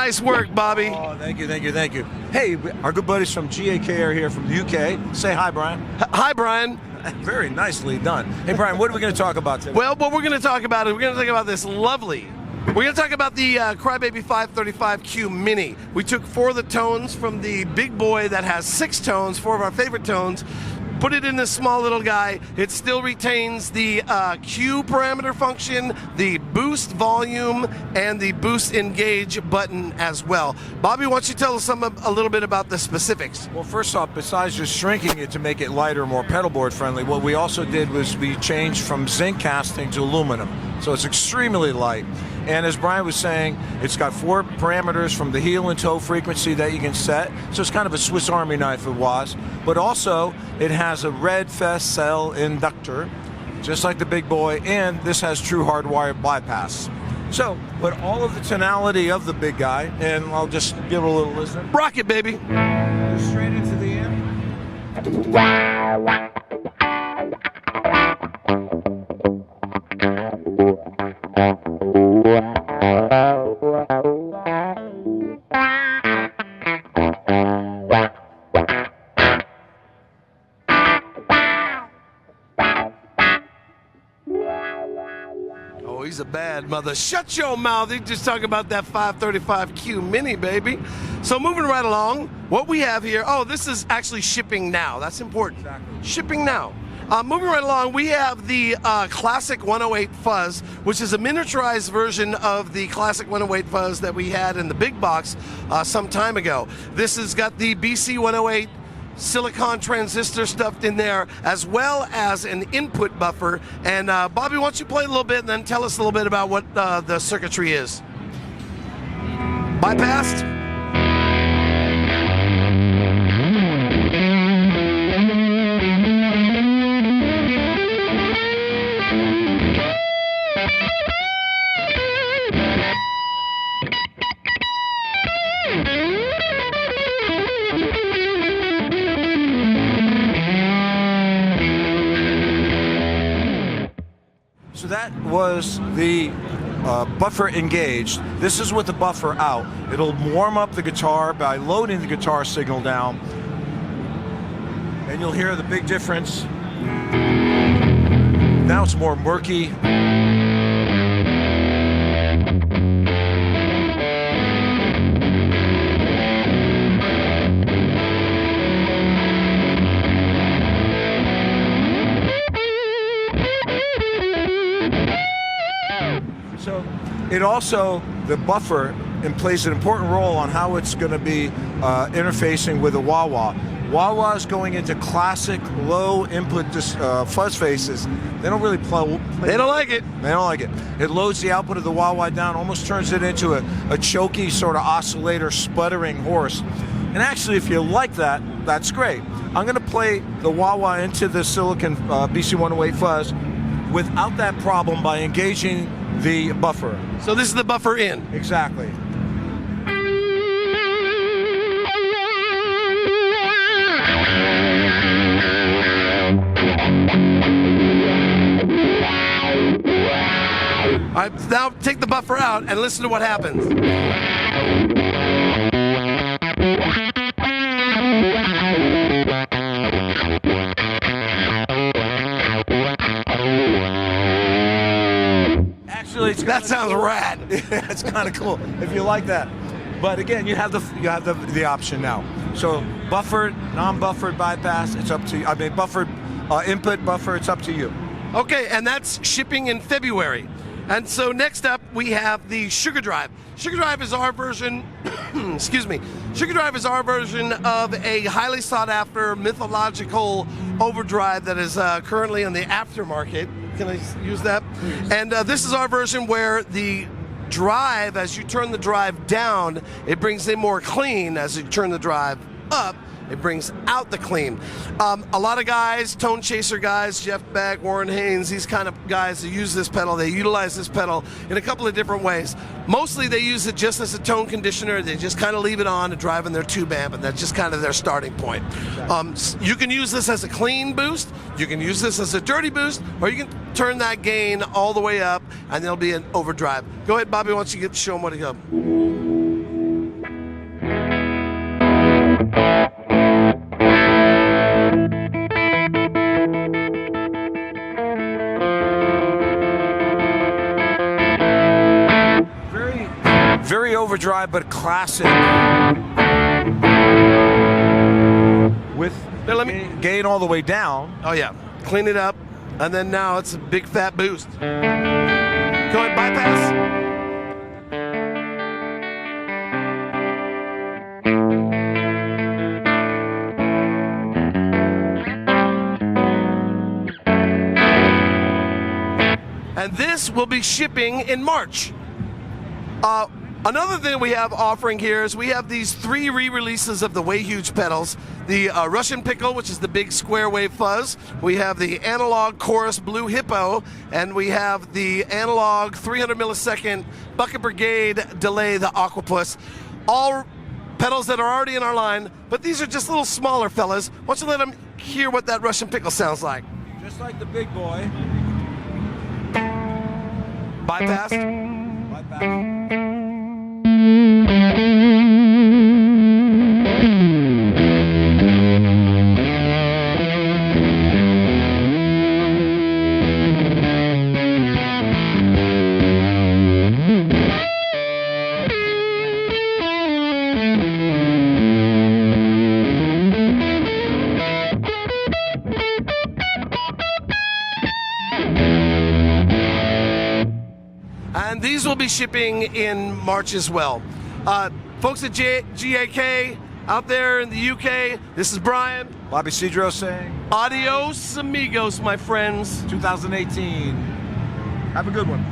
Nice work, Bobby. Oh, thank you, thank you, thank you. Hey, our good buddies from GAK are here from the UK. Say hi, Brian. Hi, Brian. Very nicely done. Hey, Brian, what are we going to talk about today? Well, what we're going to talk about is we're going to talk about this lovely. We're going to talk about the Crybaby 535Q Mini. We took 4 of the tones from the big boy that has 6 tones, 4 of our favorite tones, put it in this small little guy. It still retains the Q parameter function, the boost volume, and the boost engage button as well. Bobby, why don't you tell us a little bit about the specifics? Well, first off, besides just shrinking it to make it lighter, more pedal board friendly, what we also did was we changed from zinc casting to aluminum. So it's extremely light. And as Brian was saying, it's got 4 parameters from the heel and toe frequency that you can set. So it's kind of a Swiss Army knife, it was. But also, it has a red fast cell inductor, just like the big boy, and this has true hardwired bypass. So, but all of the tonality of the big guy, and I'll just give it a little listen. Rock it, baby. Just straight into the end. Oh, he's a bad mother. Shut your mouth. He's just talking about that 535Q Mini, baby. So moving right along, what we have here, oh, this is actually shipping now. That's important. Exactly. Shipping now. Moving right along, we have the Classic 108 Fuzz, which is a miniaturized version of the Classic 108 Fuzz that we had in the big box some time ago. This has got the BC 108 silicon transistor stuffed in there, as well as an input buffer. And Bobby, why don't you play a little bit and then tell us a little bit about what the circuitry is. Bypassed? So that was the buffer engaged. This is with the buffer out. It'll warm up the guitar by loading the guitar signal down, and you'll hear the big difference. Now it's more murky. So it also, the buffer, plays an important role on how it's going to be interfacing with the wah-wah. Wah-wah is going into classic low input fuzz faces. They don't really play. They don't like it. They don't like it. It loads the output of the wah-wah down, almost turns it into a choky sort of oscillator, sputtering horse. And actually, if you like that, that's great. I'm going to play the wah-wah into the silicon BC 108 fuzz without that problem by engaging the buffer. So this is the buffer in. Exactly. All right, now take the buffer out and listen to what happens. Actually, That sounds rad. It's kind of cool if you like that. But again, you have the option now. So buffered, non-buffered bypass, it's up to you. I mean, buffered input buffer, it's up to you. Okay, and that's shipping in February. And so next up, we have the Sugar Drive. Sugar Drive is our version, excuse me, Sugar Drive is our version of a highly sought after mythological overdrive that is currently on the aftermarket. Can I use that? And this is our version where the drive, as you turn the drive down, it brings in more clean. As you turn the drive up, it brings out the clean. A lot of guys, tone chaser guys, Jeff Beck, Warren Haynes, these kind of guys that use this pedal, they utilize this pedal in a couple of different ways. Mostly they use it just as a tone conditioner. They just kind of leave it on to drive in their tube amp, and that's just kind of their starting point. You can use this as a clean boost, you can use this as a dirty boost, or you can turn that gain all the way up, and there'll be an overdrive. Go ahead, Bobby, why don't you show them what to go. drive, but classic. With Now, let me- gain all the way down. Oh yeah, clean it up, and then now it's a big fat boost. Go ahead, bypass. And this will be shipping in March. Another thing we have offering here is we have these 3 re-releases of the Way Huge pedals. The Russian Pickle, which is the big square wave fuzz. We have the Analog Chorus Blue Hippo, and we have the Analog 300 millisecond Bucket Brigade Delay, the Aquapus. All pedals that are already in our line, but these are just little smaller fellas. Why don't you let them hear what that Russian Pickle sounds like? Just like the big boy. Bypass. Bypass. And these will be shipping in March as well. Folks at GAK out there in the UK, this is Brian. Bobby Cedro saying, Adios amigos, my friends. 2018. Have a good one.